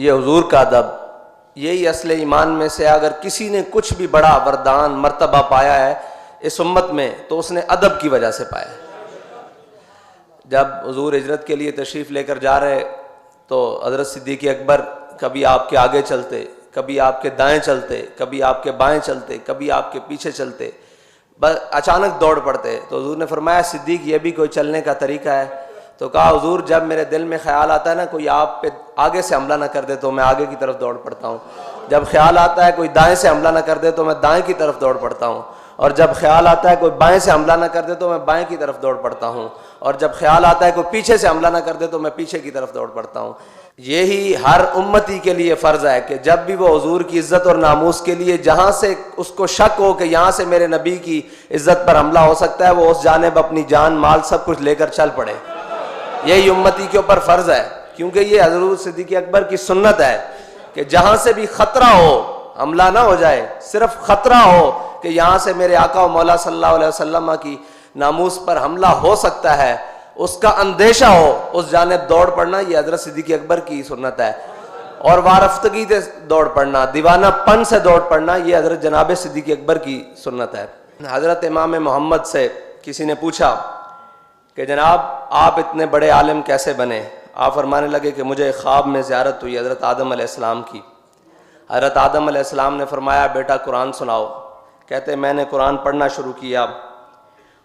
ये हुजूर का अदब, यही असले ईमान में से अगर किसी ने कुछ भी बड़ा वरदान मर्तबा पाया है इस उम्मत में तो उसने अदब की वजह से पाया है। जब हुजूर हिजरत के लिए तशरीफ़ लेकर जा रहे तो हज़रत सिद्दीक़ अकबर कभी आपके आगे चलते, कभी आपके दाएं चलते, कभी आपके बाएं चलते, कभी आपके पीछे चलते, बस अचानक दौड़ पड़ते। तो हुजूर ने फरमाया सिद्दीक़ ये भी कोई चलने का तरीका है? तो कहा हुजूर जब मेरे दिल में ख्याल आता है ना कोई आप पे आगे से हमला ना कर दे तो मैं आगे की तरफ दौड़ पड़ता हूँ, जब ख्याल आता है कोई दाएं से हमला ना कर दे तो मैं दाएं की तरफ दौड़ पड़ता हूँ, और जब ख्याल आता है कोई बाएं से हमला ना कर दे तो मैं बाएं की तरफ दौड़ पड़ता हूँ, और जब ख्याल आता है कोई पीछे से हमला ना कर दे तो मैं पीछे की तरफ दौड़ पड़ता हूँ। यही हर उम्मती के लिए फ़र्ज़ है कि जब भी वो हुजूर की इज़्ज़त और नामूस के लिए जहाँ से उसको शक हो कि यहाँ से मेरे नबी की इज़्ज़त पर हमला हो सकता है वो उस जानिब अपनी जान माल सब कुछ लेकर चल पड़े। यही उम्मती के ऊपर फ़र्ज़ है, क्योंकि ये हज़रत सिद्दीक़ अकबर की सुन्नत है कि जहाँ से भी ख़तरा हो हमला ना हो जाए, सिर्फ ख़तरा हो कि यहाँ से मेरे आका व मौला सल्लल्लाहु अलैहि वसल्लम की नामूस पर हमला हो सकता है, उसका अंदेशा हो, उस जानिब दौड़ पड़ना ये हज़रत सिद्दीक़ अकबर की सुन्नत है। और वारफ्तगी से दौड़ पड़ना, दीवानापन से दौड़ पड़ना ये हज़रत जनाब सिद्दीक़ अकबर की सुन्नत है। हज़रत इमाम मोहम्मद से किसी ने पूछा कि जनाब आप इतने बड़े आलिम कैसे बने? आप फरमाने लगे कि मुझे ख्वाब में ज़ियारत हुई हज़रत आदम अलैहिस्सलाम की। हज़रत आदम अलैहिस्सलाम ने फरमाया बेटा कुरान सुनाओ। कहते मैंने कुरान पढ़ना शुरू किया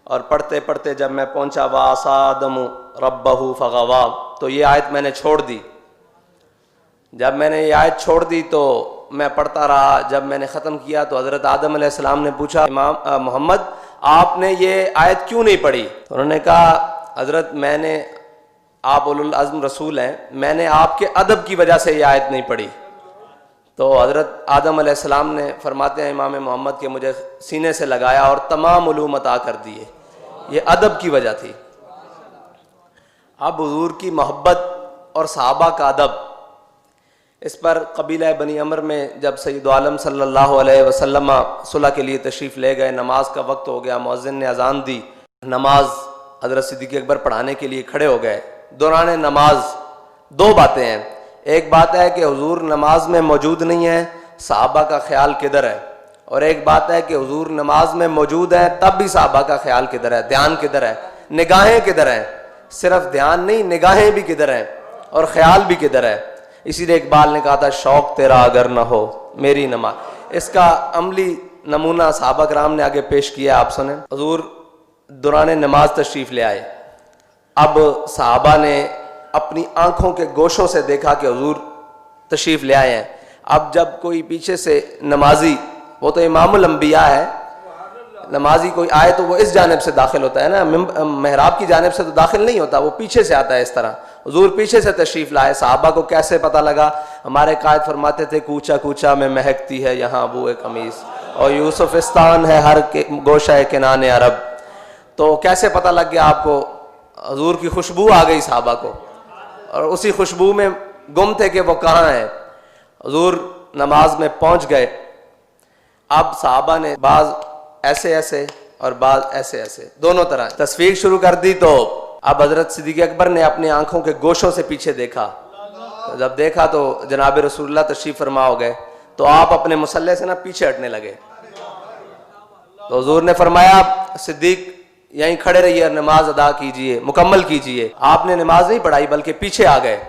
और पढ़ते पढ़ते जब मैं पहुंचा वासा आदम रब्बहू फगवा तो ये आयत मैंने छोड़ दी। जब मैंने ये आयत छोड़ दी तो मैं पढ़ता रहा। जब मैंने ख़त्म किया तो हज़रत आदम अलैहिस्सलाम ने पूछा इमाम मोहम्मद आपने ये आयत क्यों नहीं पढ़ी? तो उन्होंने कहा हज़रत मैंने, आप उलुल अज़्म रसूल हैं, मैंने आपके अदब की वजह से ये आयत नहीं पढ़ी। तो हज़रत आदम अलैहिस्सलाम ने फरमाते हैं इमाम मोहम्मद के मुझे सीने से लगाया और तमाम उलूम अता कर दिए, ये अदब की वजह थी। अब हुजूर की मोहब्बत और सहाबा का अदब, इस पर कबीला बनी अमर में जब सैयद आलम सल्लल्लाहु अलैहि वसल्लम सुलह के लिए तशरीफ़ ले गए, नमाज का वक्त हो गया, मुअज्जिन ने अजान दी, नमाज हज़रत सिद्दीक़ अकबर पढ़ाने के लिए खड़े हो गए। दौरान नमाज दो बातें हैं, एक बात है कि हुजूर नमाज में मौजूद नहीं है, सहाबा का ख्याल किधर है, और एक बात है कि हुजूर नमाज में मौजूद है तब भी सहाबा का ख्याल किधर है, ध्यान किधर है, निगाहें किधर हैं, सिर्फ ध्यान नहीं निगाहें भी किधर हैं और ख्याल भी किधर है। इसीलिए इकबाल ने कहा था शौक तेरा अगर न हो मेरी नमाज। इसका अमली नमूना सहाबा कराम ने आगे पेश किया, आप सुने। हुजूर दौरान नमाज तशरीफ़ ले आए। अब सहाबा ने अपनी आंखों के गोशों से देखा कि हुजूर तशरीफ़ ले आए हैं। अब जब कोई पीछे से नमाजी, वो तो इमामुल अंबिया है, नमाजी कोई आए तो वो इस जानिब से दाखिल होता है ना, महराब की जानिब से तो दाखिल नहीं होता, वो पीछे से आता है इस तरह। हुजूर पीछे से तशरीफ़ लाए। सहाबा को कैसे पता लगा? हमारे कायद फरमाते थे कूचा कूचा में महकती है यहाँ बूए कमीज़ और यूसुफिस्तान है हर के गोशा किनाने अरब। तो कैसे पता लग गया आपको? हुजूर की खुशबू आ गई सहाबा को और उसी खुशबू में गुम थे कि वो कहाँ है। हुजूर नमाज में पहुँच गए। अब सहाबा ने बाज ऐसे ऐसे और बाज ऐसे ऐसे दोनों तरह तस्वीर शुरू कर दी। तो अब हज़रत सिद्दीक़ अकबर ने अपनी आंखों के गोशों से पीछे देखा। तो जब देखा तो जनाब रसूलुल्लाह तशरीफ़ फरमा हो गए, तो आप अपने मुसल्ले से ना पीछे हटने लगे। तो हुजूर ने फरमाया सिद्दीक़ यहीं खड़े रहिए और नमाज अदा कीजिए, मुकम्मल कीजिए। आपने नमाज नहीं पढ़ाई बल्कि पीछे आ गए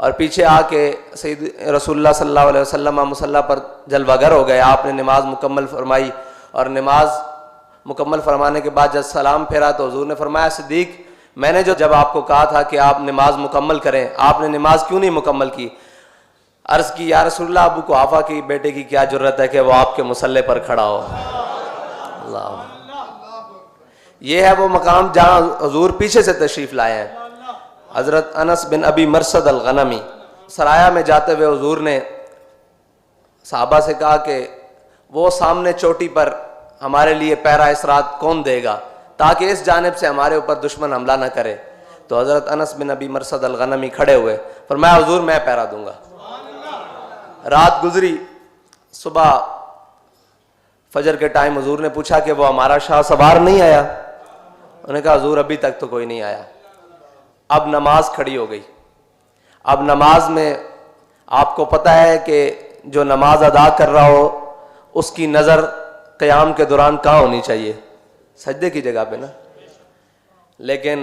और पीछे आके सैयद रसूलुल्लाह सल्लल्लाहु अलैहि वसल्लम मुसल्ला पर जलवागर हो गए। आपने नमाज मुकम्मल फरमाई और नमाज मुकम्मल फरमाने के बाद जब सलाम फेरा तो हुजूर ने फरमाया सिद्दीक़ मैंने जब आपको कहा था कि आप नमाज मुकम्मल करें, आपने नमाज क्यों नहीं मुकम्मल की? अर्ज़ की या रसूलुल्लाह अबू कुहाफा की बेटे की क्या ज़रूरत है कि वो आपके मुसल्ले पर खड़ा हो। अल्लाह, ये है वो मकाम जहाँ हुजूर पीछे से तशरीफ़ लाए हैं। हज़रत अनस बिन अबी मरसद अल-गनमी सराया में जाते हुए हुजूर ने सहाबा से कहा कि वो सामने चोटी पर हमारे लिए पैरा इस रात कौन देगा ताकि इस जानिब से हमारे ऊपर दुश्मन हमला न करे। तो हज़रत अनस बिन अबी मरसद अल-गनमी खड़े हुए, फरमाया हुजूर मैं पैरा दूंगा। रात गुजरी, सुबह फजर के टाइम हुजूर ने पूछा कि वो हमारा शाह सवार नहीं आया? उन्होंने कहा हुजूर अभी तक तो कोई नहीं आया। अब नमाज खड़ी हो गई। अब नमाज में आपको पता है कि जो नमाज अदा कर रहा हो उसकी नज़र क़याम के दौरान कहाँ होनी चाहिए? सजदे की जगह पे ना। लेकिन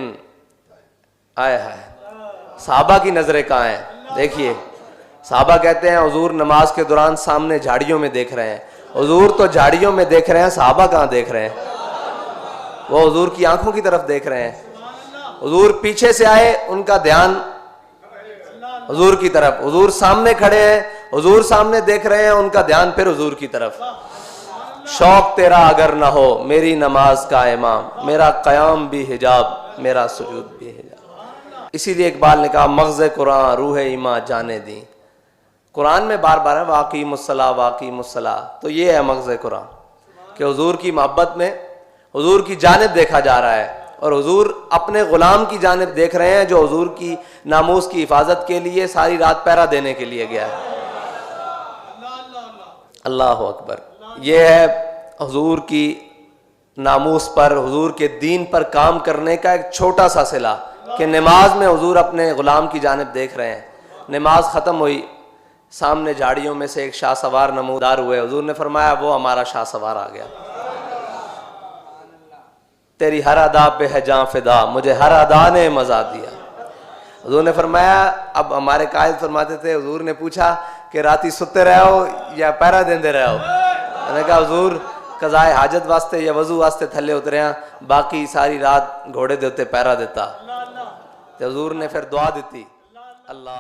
आए हाय, साहबा की नज़रें कहाँ हैं? देखिए, साहबा कहते हैं हुजूर नमाज के दौरान सामने झाड़ियों में देख रहे हैं। हुजूर तो झाड़ियों में देख रहे हैं, साहबा कहाँ देख रहे हैं? वो हुजूर की आंखों की तरफ देख रहे हैं। हुजूर पीछे से आए, उनका ध्यान हुजूर की तरफ। हुजूर सामने खड़े हैं, हुजूर सामने देख रहे हैं, उनका ध्यान फिर हुजूर की तरफ। शौक तेरा अगर ना हो मेरी नमाज का इमाम, मेरा क़याम भी हिजाब, मेरा सुजूद भी हिजाब। इसीलिए इकबाल ने कहा मग़ज़ कुरान रूह ईमा जाने दी। कुरान में बार बार है वाक़ी मुस्सला वाक़ी मुस्सला, तो ये है मग़ज़ कुरान कि हुजूर की मोहब्बत में हुजूर की जानिब देखा जा रहा है और हुजूर अपने ग़ुलाम की जानिब देख रहे हैं जो हुजूर की नामूस की हिफाजत के लिए सारी रात पहरा देने के लिए गया है। अल्लाह अकबर। ये है हुजूर की नामूस पर, हुजूर के दीन पर काम करने का एक छोटा सा सिला कि नमाज में हुजूर अपने ग़ुलाम की जानिब देख रहे हैं। नमाज ख़त्म हुई, सामने झाड़ियों में से एक शाह सवार नमूदार हुए। हुजूर ने फरमाया वो हमारा शाह सवार आ गया। तेरी हर अदा पे है जां फिदा, मुझे हर अदा ने मजा दिया। हुजूर ने फरमाया, अब हमारे कायद फरमाते थे, हुजूर ने पूछा कि राती सुते रहो या पैरा देंदे रहो? मैंने कहा हुजूर कज़ाए हाजत वास्ते या वजू वास्ते थले उतरे हैं, बाकी सारी रात घोड़े दे उत्ते पैरा देता। तो हुजूर ने फिर दुआ दी, अल्लाह